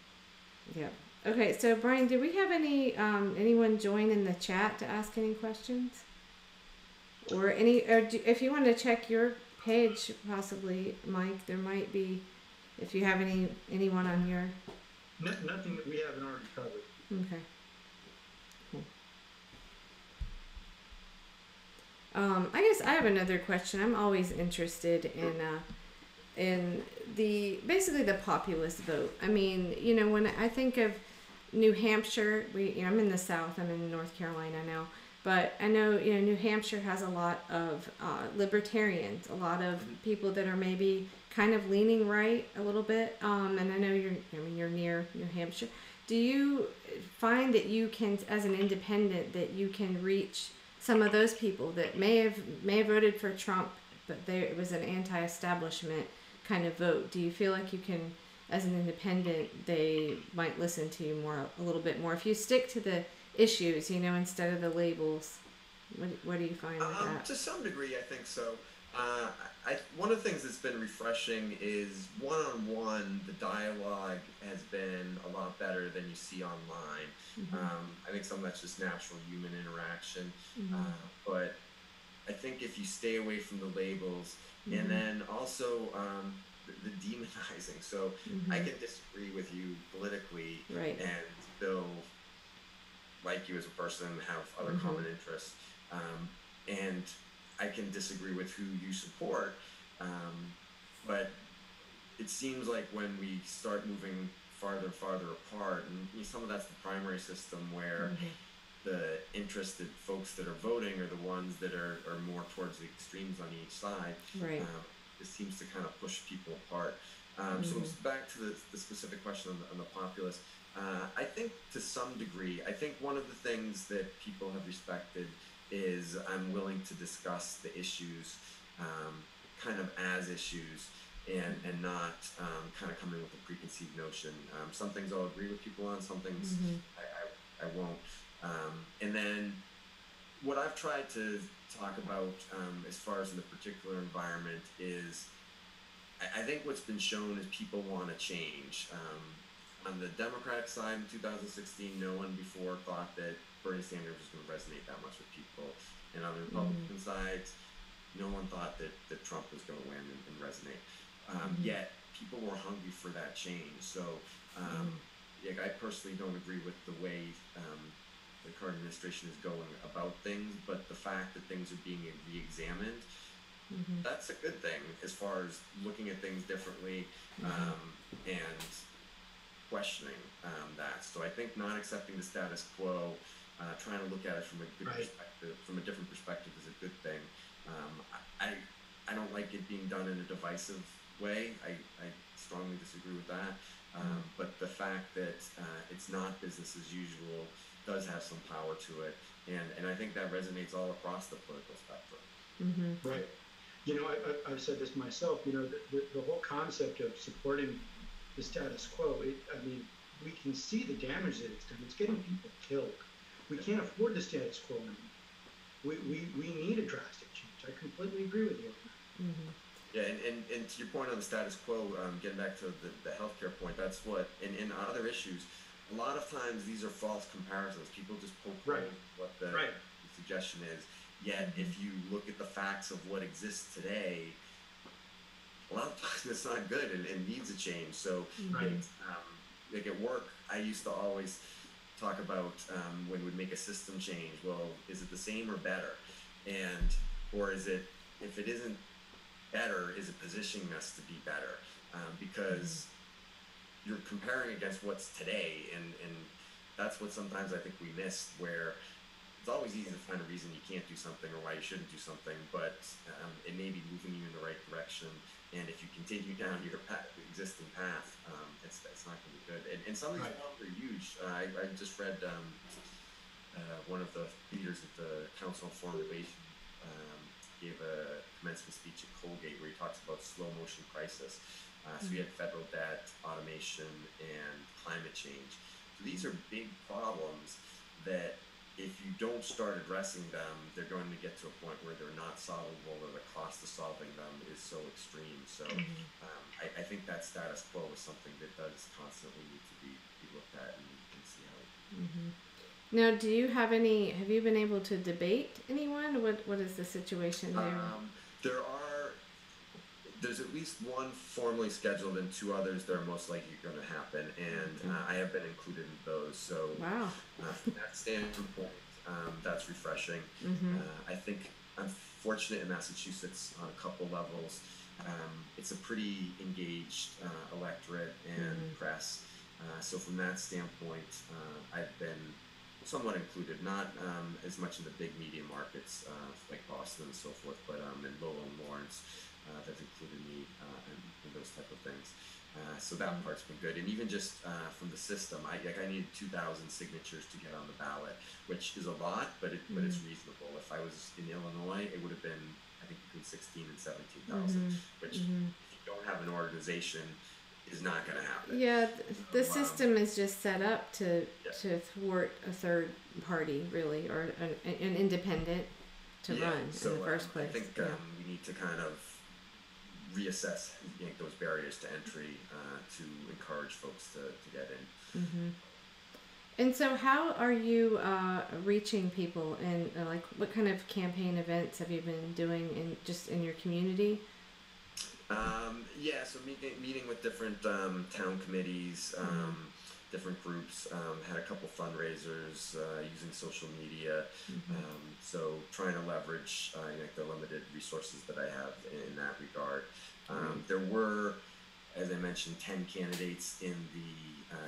Yeah. Okay, so Brian, do we have anyone join in the chat to ask any questions, if you want to check your page, possibly, Mike, there might be, if you have anyone on your. Nothing that we haven't already covered. Okay. Cool. I guess I have another question. I'm always interested in basically the populist vote. I mean, when I think of New Hampshire, I'm in the South. I'm in North Carolina now, but I know New Hampshire has a lot of libertarians, a lot of Mhm. people that are maybe kind of leaning right a little bit. And I know you're near New Hampshire. Do you find that you can, as an independent, that you can reach some of those people that may have voted for Trump, but it was an anti-establishment kind of vote? Do you feel like you can as an independent, they might listen to you a little bit more if you stick to the issues, instead of the labels. What do you find with that? To some degree, I think so. One of the things that's been refreshing is one-on-one, the dialogue has been a lot better than you see online. I think some of that's just natural human interaction. But I think if you stay away from the labels, and then also the demonizing. So I can disagree with you politically Right. and still like you as a person, have other common interests. And I can disagree with who you support. But it seems like when we start moving farther and farther apart, and some of that's the primary system where the interested folks that are voting are the ones that are more towards the extremes on each side. Right. It seems to kind of push people apart. So back to the specific question on the populace. I think to some degree, I think one of the things that people have respected is I'm willing to discuss the issues kind of as issues and not kind of come in with a preconceived notion. Some things I'll agree with people on, some things I won't. And then what I've tried to talk about as far as in the particular environment is I think what's been shown is people want to change. On the Democratic side in 2016, no one before thought that Bernie Sanders was going to resonate that much with people. And on the Republican side, no one thought that Trump was going to win and resonate. Yet people were hungry for that change. So I personally don't agree with the way the current administration is going about things, but the fact that things are being re-examined, that's a good thing as far as looking at things differently and questioning that. So I think not accepting the status quo, trying to look at it from a good perspective, from a different perspective, is a good thing. I don't like it being done in a divisive way. I strongly disagree with that. But the fact that it's not business as usual does have some power to it, and I think that resonates all across the political spectrum. Right. I've said this myself. The whole concept of supporting the status quo. We can see the damage that it's done. It's getting people killed. We can't afford the status quo anymore. We need a drastic change. I completely agree with you on that. Yeah, and to your point on the status quo, getting back to the healthcare point, that's what, and in other issues, a lot of times these are false comparisons. People just poke holes what the suggestion is. Yet, if you look at the facts of what exists today, a lot of times it's not good and needs a change. So, like at work, I used to always talk about when we'd make a system change. Well, is it the same or better? Or is it, if it isn't better, is it positioning us to be better? Because you're comparing against what's today, and that's what sometimes I think we miss, where it's always easy to find a reason you can't do something or why you shouldn't do something, but it may be moving you in the right direction. And if you continue down your existing path, it's not going to be good. And some of these problems are huge. I just read one of the leaders at the Council on Foreign Relations gave a commencement speech at Colgate where he talks about slow motion crisis. So you had federal debt, automation, and climate change. So these are big problems that if you don't start addressing them, they're going to get to a point where they're not solvable, or the cost of solving them is so extreme. So I think that status quo is something that does constantly need to be looked at and see how. Now, do you have you been able to debate anyone? What is the situation there? There's at least one formally scheduled and two others that are most likely going to happen, and I have been included in those. So from that standpoint, that's refreshing. I think I'm fortunate in Massachusetts on a couple levels. It's a pretty engaged electorate and press. So from that standpoint, I've been somewhat included, not as much in the big media markets like Boston and so forth, but in Lowell and Lawrence. They've included me in those type of things. So that part's been good. And even just from the system, I needed 2,000 signatures to get on the ballot, which is a lot, but it's reasonable. If I was in Illinois, it would have been, I think, between 16 and 17,000, which if you don't have an organization, is not going to happen. Yeah, the So, system is just set up yeah. to thwart a third party, really, or an independent to Yeah. run in So the first I place. think Yeah. we need to kind of reassess those barriers to entry to encourage folks to get in. Hmm. And so, how are you reaching people, and like, what kind of campaign events have you been doing in your community? Yeah, so meeting with different town committees, Mm-hmm. different groups, had a couple fundraisers using social media. Mm-hmm. So trying to leverage the limited resources that I have in that regard. Right. There were, as I mentioned, 10 candidates in the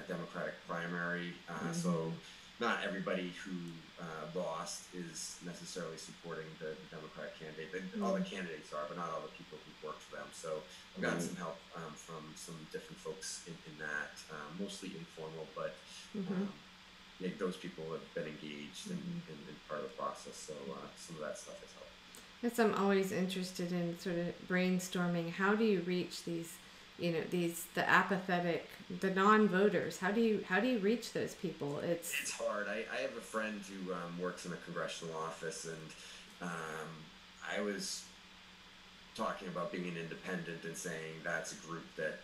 Democratic primary. Mm-hmm. So not everybody who lost is necessarily supporting the Democratic candidate. All the Mm-hmm. candidates are, but not all the people who worked for them. So I've gotten Right. some help from some different folks in that, mostly informal, but Mm-hmm. um, those people have been engaged Mm-hmm. in part of the process. So some of that stuff has helped. Yes, I'm always interested in sort of brainstorming. How do you reach these, the apathetic, the non-voters? How do you reach those people? It's It's hard. I have a friend who works in a congressional office, and I was talking about being an independent and saying that's a group that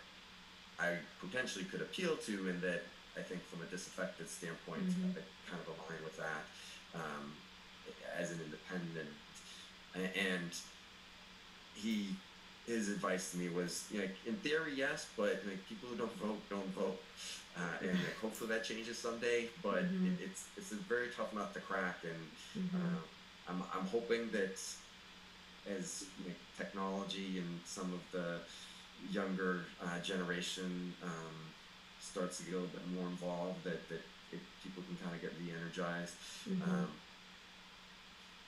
I potentially could appeal to, and that I think from a disaffected standpoint, mm-hmm. I kind of align with that um, as an independent. And he, his advice to me was, in theory, yes, but people who don't vote, and hopefully that changes someday. But Mm-hmm. it's a very tough nut to crack, and Mm-hmm. I'm hoping that as technology and some of the younger generation starts to get a little bit more involved, that people can kind of get re-energized. Mm-hmm. Um,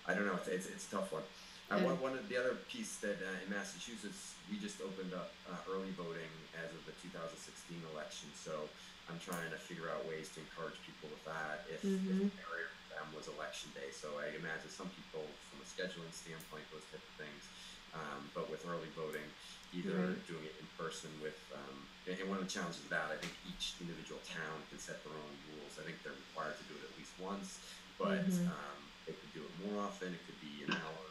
I don't know. It's a tough one. And One of the other piece that in Massachusetts we just opened up early voting as of the 2016 election. So I'm trying to figure out ways to encourage people with that. If mm-hmm. the barrier for them was election day, so I imagine some people from a scheduling standpoint, those type of things. But with early voting, either Right. doing it in person with, and one of the challenges of that, I think each individual town can set their own rules. I think they're required to do it at least once, but Mm-hmm. they could do it more often. It could be an hour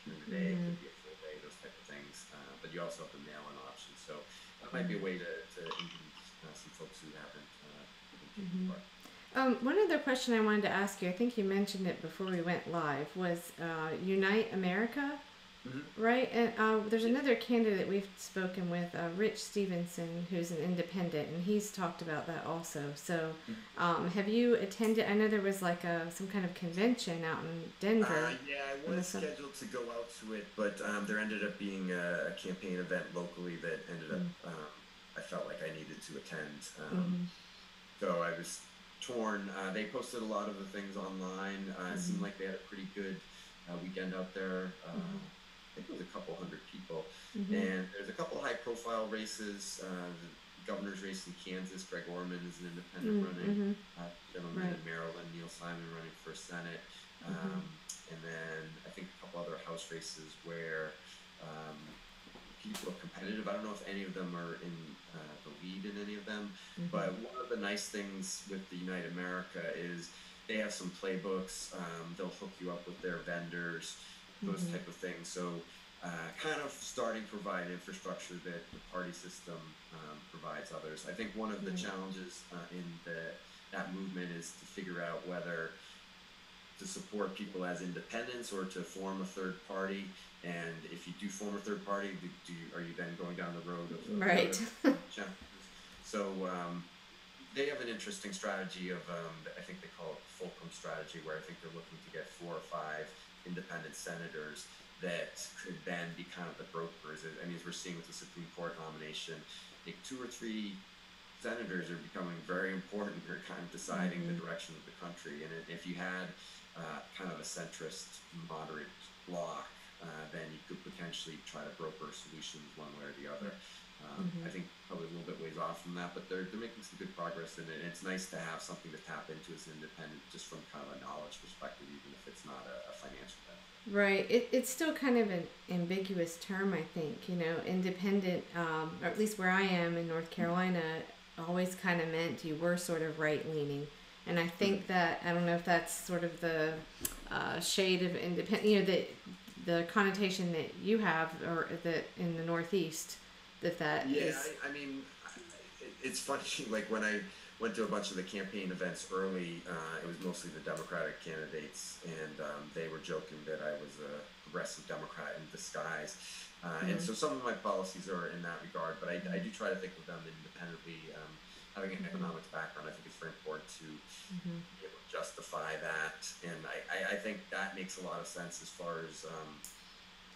in the day, it Mm-hmm. could be a full day, those type of things. But you also have the mail-in option, so that might be a way to engage some folks who haven't taken Mm-hmm. part. One other question I wanted to ask you, I think you mentioned it before we went live, was Unite America, Mm-hmm. right? And there's another candidate we've spoken with, Rich Stevenson, who's an independent, and he's talked about that also. So, have you attended? I know there was like some kind of convention out in Denver Yeah, I in the was summer. scheduled to go out to it, but there ended up being a campaign event locally that ended up I felt like I needed to attend. Mm-hmm. So I was torn. They posted a lot of the things online. It seemed Mm-hmm. like they had a pretty good weekend out there. Mm-hmm. I think it was a couple hundred people. Mm-hmm. And there's a couple high profile races. The governor's race in Kansas, Greg Orman is an independent running. Mm-hmm. Gentleman Right. in Maryland, Neil Simon running for Senate. Mm-hmm. And then I think a couple other House races where um, people are competitive. I don't know if any of them are in the lead in any of them, Mm-hmm. but one of the nice things with the Unite America is they have some playbooks. They'll hook you up with their vendors, those Mm-hmm. type of things. So kind of starting to provide infrastructure that the party system provides others. I think one of the Right. challenges in that movement is to figure out whether to support people as independents or to form a third party. And if you do form a third party, are you then going down the road of Right. other challenges? So they have an interesting strategy of, I think they call it Fulcrum Strategy, where I think they're looking to get 4 or 5 independent senators that could then be kind of the brokers. I mean, as we're seeing with the Supreme Court nomination, I think 2 or 3 senators are becoming very important. They're kind of deciding the direction of the country. And if you had kind of a centrist, moderate bloc, then you could potentially try to broker solutions one way or the other. I think probably a little bit ways off off from that, but they're making some good progress in it. And it's nice to have something to tap into as an independent, just from kind of a knowledge perspective, even if it's not a financial benefit. Right. It's still kind of an ambiguous term, I think. Independent, or at least where I am in North Carolina, always kind of meant you were sort of right leaning. And I think that, I don't know if that's sort of the shade of independent, the connotation that you have, or that in the Northeast, that Yeah, is. I mean, it's funny. Like when I went to a bunch of the campaign events early, it was mostly the Democratic candidates, and they were joking that I was a progressive Democrat in disguise. And so some of my policies are in that regard, but I do try to think of them independently. Having an economics background, I think it's very important to be able to justify that, and I think that makes a lot of sense as far as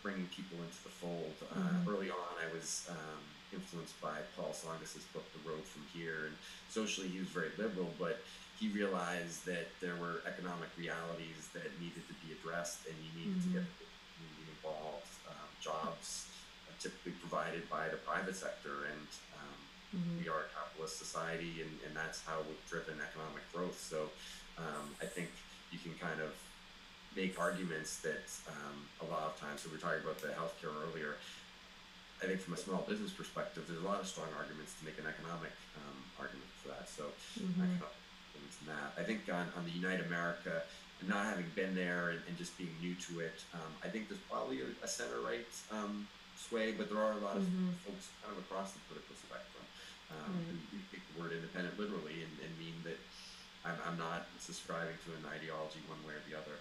bringing people into the fold. Early on, I was influenced by Paul Songas's book, The Road from Here, and socially he was very liberal, but he realized that there were economic realities that needed to be addressed, and you needed to get the community involved. Jobs are typically provided by the private sector, and we are a capitalist society, and that's how we've driven economic growth. So I think you can kind of make arguments that a lot of times, so we were talking about the healthcare earlier, I think from a small business perspective, there's a lot of strong arguments to make an economic argument for that. So I think on the Unite America, and not having been there and just being new to it, I think there's probably a center-right sway, but there are a lot of folks kind of across the political spectrum who take the word independent literally and mean that I'm not subscribing to an ideology one way or the other.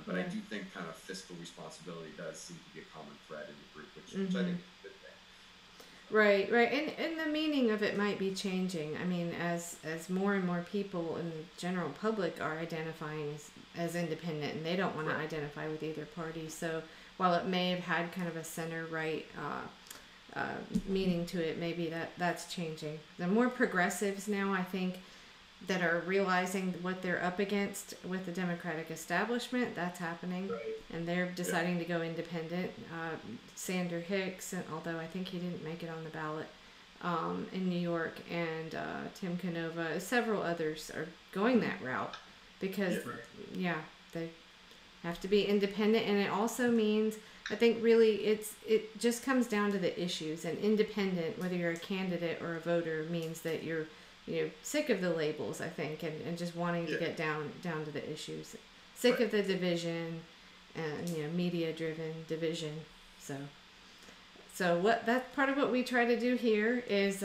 But I do think kind of fiscal responsibility does seem to be a common thread in the group, which I think is a good thing. Right. And the meaning of it might be changing. I mean, as more and more people in the general public are identifying as independent, and they don't want to identify with either party. So while it may have had kind of a center-right meaning to it, maybe that's changing. The more progressives now, I think, that are realizing what they're up against with the Democratic establishment, that's happening, and they're deciding to go independent. Sander Hicks, and although I think he didn't make it on the ballot in New York, and Tim Canova, several others are going that route because, they have to be independent, and it also means, I think really it just comes down to the issues, and independent, whether you're a candidate or a voter, means that you're sick of the labels, I think, and just wanting to get down to the issues. Sick of the division and media driven division. So what that's part of what we try to do here is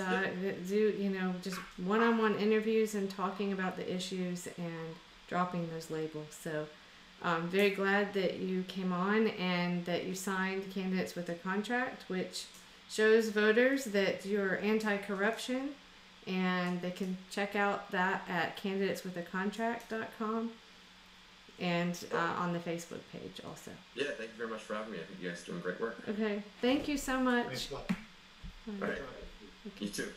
do just one-on-one interviews and talking about the issues and dropping those labels. So I'm very glad that you came on and that you signed Candidates with a Contract, which shows voters that you're anti-corruption. And they can check out that at candidateswithacontract.com and on the Facebook page also. Yeah, thank you very much for having me. I think you guys are doing great work. Okay, thank you so much. Thanks a lot. All right. You too.